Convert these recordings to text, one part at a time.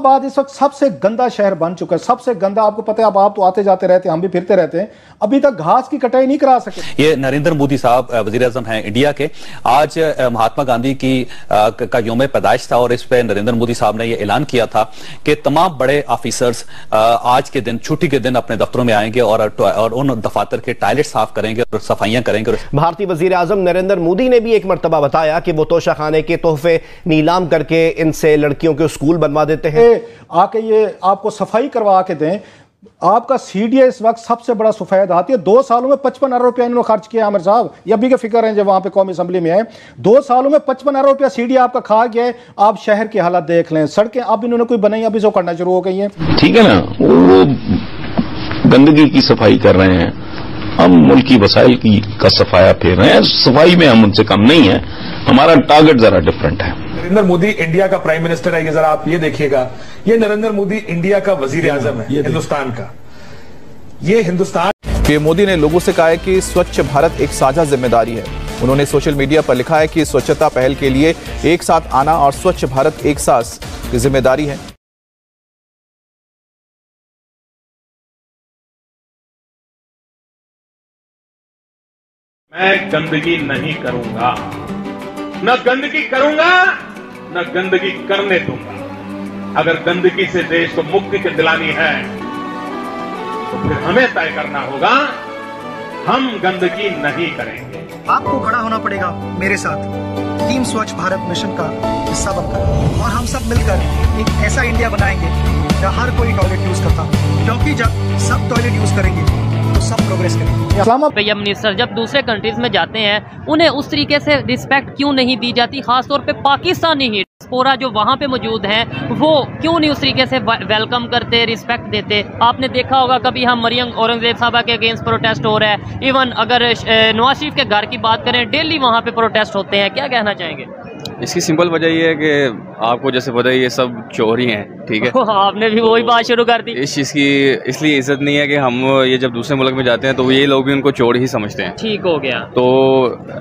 बाद इस वक्त सबसे गंदा शहर बन चुका है, सबसे गंदा। आपको पता है, आप तो आते जाते रहते हैं, हम भी फिरते रहते हैं, अभी तक घास की कटाई नहीं करा सके। ये नरेंद्र मोदी साहब वजीर-ए-आज़म हैं इंडिया के। आज महात्मा गांधी का यौम पैदाइश था और इस पे नरेंद्र मोदी साहब ने ये ऐलान किया था कि तमाम बड़े ऑफिसर्स आज के दिन, छुट्टी के दिन, अपने दफ्तरों में आएंगे और उन दफातर के टॉयलेट साफ करेंगे और सफाइयां करेंगे। भारतीय वजीर-ए-आज़म नरेंद्र मोदी ने भी एक मर्तबा बताया कि वो तोशाखाने के तोहफे नीलाम करके इनसे लड़कियों के स्कूल बनवा देते हैं। आके ये आपको सफाई करवा के दें। आपका सीडीए इस वक्त सबसे बड़ा सफेद हाथी है। 2 सालों में 55 अरब रुपया इन्होंने खर्च किया। आमिर साहब, ये अभी के फिक्र हैं जब वहां पे कौमी असेंबली में है। 2 सालों में 55 अरब रुपया सीडीए आपका खा गया है। आप शहर की हालत देख लें, सड़कें अब इन्होंने कोई बनाई, अभी सो करना शुरू हो गई है। ठीक है ना, वो गंदगी की सफाई कर रहे हैं, हम मुल्की वसाइल का सफाया फेर रहे हैं। सफाई में हम उनसे कम नहीं है, हमारा टारगेट जरा डिफरेंट है। नरेंद्र मोदी इंडिया का प्राइम मिनिस्टर है, ये जरा आप ये देखिएगा, ये नरेंद्र मोदी इंडिया का वजीर आजम है, हिंदुस्तान का। ये हिंदुस्तान पीएम मोदी ने लोगों से कहा है कि स्वच्छ भारत एक साझा जिम्मेदारी है। उन्होंने सोशल मीडिया पर लिखा है कि स्वच्छता पहल के लिए एक साथ आना और स्वच्छ भारत एक साथ की जिम्मेदारी है। मैं गंदगी नहीं करूंगा, न गंदगी करूंगा, न गंदगी करने दूंगा। अगर गंदगी से देश को मुक्ति दिलानी है तो फिर हमें तय करना होगा, हम गंदगी नहीं करेंगे। आपको खड़ा होना पड़ेगा मेरे साथ टीम स्वच्छ भारत मिशन का हिस्सा बनकर, और हम सब मिलकर एक ऐसा इंडिया बनाएंगे जहां हर कोई टॉयलेट यूज करता, क्योंकि जब सब टॉयलेट यूज करेंगे तो सब प्रोग्रेस करेंगे। पीएम मिनिस्टर जब दूसरे कंट्रीज में जाते हैं, उन्हें उस तरीके से रिस्पेक्ट क्यों नहीं दी जाती? खासतौर पे पाकिस्तानी ही डियास्पोरा जो वहाँ पे मौजूद हैं, वो क्यों नहीं उस तरीके से वेलकम करते, रिस्पेक्ट देते? आपने देखा होगा कभी हम मरियम औरंगजेब साहबा के अगेंस्ट प्रोटेस्ट हो रहा है। इवन अगर नवाज शरीफ के घर की बात करें, डेली वहाँ पे प्रोटेस्ट होते हैं। क्या कहना चाहेंगे? इसकी सिंपल वजह ये है कि आपको जैसे पता है ये सब चोर ही हैं, ठीक है। आपने भी वही बात शुरू कर दी। इस चीज़ की इसलिए इज्जत नहीं है कि हम ये जब दूसरे मुल्क में जाते हैं तो ये लोग भी उनको चोर ही समझते हैं। ठीक हो गया। तो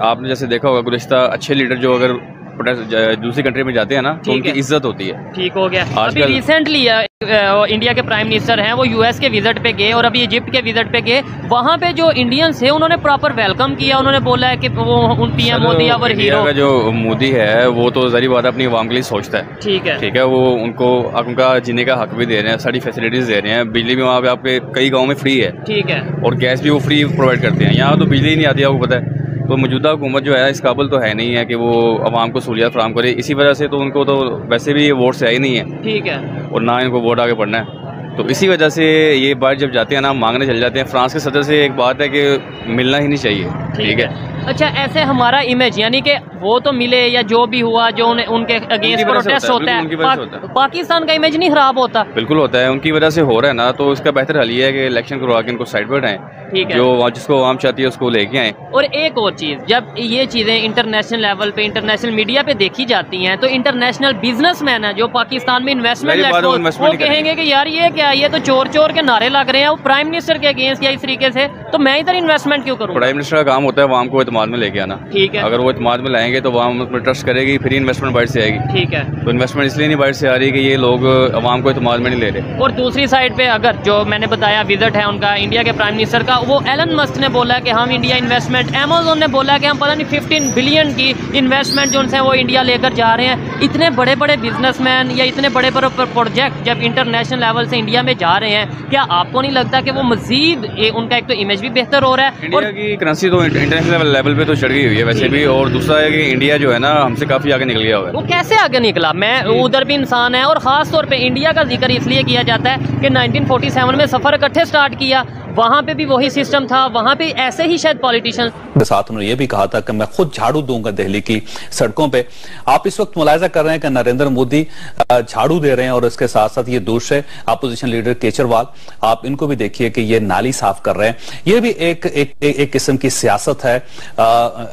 आपने जैसे देखा होगा गुज़िश्ता अच्छे लीडर जो अगर दूसरी कंट्री में जाते हैं ना तो उनकी इज्जत होती है। ठीक हो गया। अभी रिसेंटली इंडिया के प्राइम मिनिस्टर हैं, वो यूएस के विजिट पे गए और अभी इजिप्ट के विजिट पे गए। वहाँ पे जो इंडियंस है उन्होंने प्रॉपर वेलकम किया। उन्होंने बोला है कि वो उन पीएम मोदी और हीरो। जो मोदी है वो तो ज़ाहिर बात अपनी आवाम के लिए सोचता है। ठीक है, ठीक है। वो उनका जीने का हक भी दे रहे हैं, सारी फैसिलिटीज दे रहे हैं। बिजली भी वहाँ पे आपके कई गाँव में फ्री है। ठीक है। और गैस भी वो फ्री प्रोवाइड करते हैं। यहाँ तो बिजली नहीं आती, आपको पता है। तो मौजूदा हुकूमत जो है इस काबिल तो है नहीं है कि वो आवाम को सहूलियत फराहम करे। इसी वजह से तो उनको तो वैसे भी वोट से है ही नहीं है। ठीक है। और ना इनको वोट आगे पढ़ना है। तो इसी वजह से ये बात जब जाते हैं ना, मांगने चल जाते हैं। फ्रांस के सदर से एक बात है कि मिलना ही नहीं चाहिए। ठीक है। अच्छा, ऐसे हमारा इमेज, यानी कि वो तो मिले या जो भी हुआ, जो उनके अगेंस्ट प्रोटेस्ट होता है, पाकिस्तान का इमेज नहीं खराब होता? बिल्कुल होता है। उनकी वजह से हो रहा है ना, तो इसका बेहतर हल ये है कि इलेक्शन करवा के इनको साइड पर हटाएं। ठीक है। जो जिसको आवाम चाहती है उसको लेके आए। और एक और चीज, जब ये चीजें इंटरनेशनल लेवल पे, इंटरनेशनल मीडिया पे देखी जाती हैं, तो इंटरनेशनल बिजनेसमैन है जो पाकिस्तान में इन्वेस्टमेंट वो कहेंगे कि यार ये क्या, ये तो चोर चोर के नारे लग रहे हैं, वो प्राइम मिनिस्टर के अगेंस्ट या इस तरीके से, तो मैं इधर इन्वेस्टमेंट क्यों करूँ? प्राइम मिनिस्टर का काम होता है आवाम को एतमाद में लेके आना। ठीक है। अगर वो एतमाद में लाएंगे तो आवाम उसमें ट्रस्ट करेगी, फिर इन्वेस्टमेंट बाहर से आएगी। ठीक है। तो इन्वेस्टमेंट इसलिए नहीं बाहर से आ रही कि ये लोग आवाम को एतमाद में नहीं ले रहे। और दूसरी साइड पे अगर जो मैंने बताया विजिट है उनका इंडिया के प्राइम मिनिस्टर का, वो एलन मस्क ने बोला कि हम इंडिया इन्वेस्टमेंट, अमेज़न ने बोला कि हम पता नहीं 15 बिलियन की इन्वेस्टमेंट जो उनसे वो इंडिया लेकर जा रहे हैं। इतने बड़े बड़े बिजनेसमैन या इतने बड़े बड़े प्रोजेक्ट जब इंटरनेशनल लेवल से इंडिया में जा रहे हैं, क्या आपको नहीं लगता कि वो मजीद उनका एक तो इमेज भी बेहतर हो रहा है? इंडिया की करेंसी तो इंटरनेशनल लेवल पे तो चढ़ गई हुई है वैसे भी। और दूसरा है कि इंडिया जो है ना हमसे काफी आगे निकल गया हुआ है। वो कैसे आगे निकला? मैं उधर भी इंसान है, और खास तौर पे इंडिया का जिक्र इसलिए किया जाता है कि 1947 में सफर इकट्ठे स्टार्ट किया, वहाँ पे भी वही सिस्टम था, वहाँ पे ऐसे ही शायद पॉलिटिशियन के साथ उन्होंने ये भी कहा था कि मैं खुद झाड़ू दूंगा दिल्ली की सड़कों पे। आप इस वक्त मुलाहिजा कर रहे हैं कि नरेंद्र मोदी झाड़ू दे रहे हैं और इसके साथ साथ ये दूसरे अपोजिशन लीडर केजरीवाल, आप इनको भी देखिए कि ये नाली साफ कर रहे हैं। ये भी एक किस्म की सियासत है।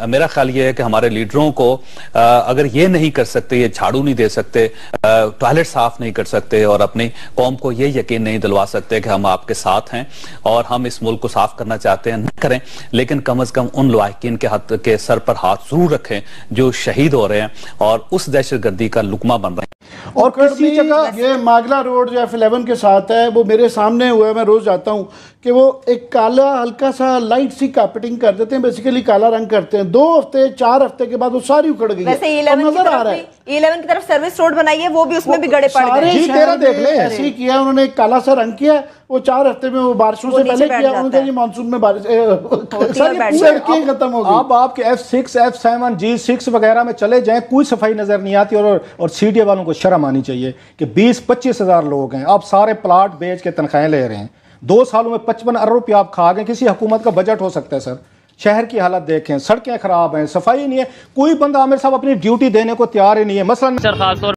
मेरा ख्याल ये है कि हमारे लीडरों को अगर ये नहीं कर सकते, ये झाड़ू नहीं दे सकते, टॉयलेट साफ नहीं कर सकते और अपनी कौम को ये यकीन नहीं दिलवा सकते कि हम आपके साथ हैं और हम इस मुल्क को साफ करना चाहते हैं न करें, लेकिन कम अज कम उन लवाहिकीन के सर पर हाथ जरूर रखें जो शहीद हो रहे हैं और उस दहशतगर्दी का लुकमा बन रहे हैं। और किसी जगह ये मागला रोड जो F11 के साथ है, वो मेरे सामने हुआ है, मैं रोज जाता हूँ, कि वो एक काला हल्का सा लाइट सी कार्पेटिंग कर देते हैं, बेसिकली काला रंग करते हैं। 2 हफ्ते 4 हफ्ते के बाद वो सारी उखड़ गई है। नजर आ रहा है E11 की तरफ सर्विस रोड बनाई है, वो भी उसमें भी गड़े पड़ गए। देख ले, ऐसे ही किया उन्होंने, एक काला सा रंग किया, वो 4 हफ्ते में वो बारिशों से पहले किया उन्होंने, ये मानसून में बारिश सड़कें खत्म हो गई। अब आपके F6 F7 G6 वगैरह में चले जाएं, कोई सफाई नजर नहीं आती। और सीडीए वालों को शर्म आनी चाहिए कि 20-25 हजार लोग हैं, आप सारे प्लाट बेच के तनख्वाहें ले रहे हैं। 2 सालों में 55 अरब रुपया आप खा गए। किसी हुकूमत का बजट हो सकता है सर? शहर की हालत देखें, सड़कें खराब हैं, सफाई नहीं है, कोई बंदा आमिर साहब अपनी ड्यूटी देने को तैयार ही नहीं है। मसलन खासतौर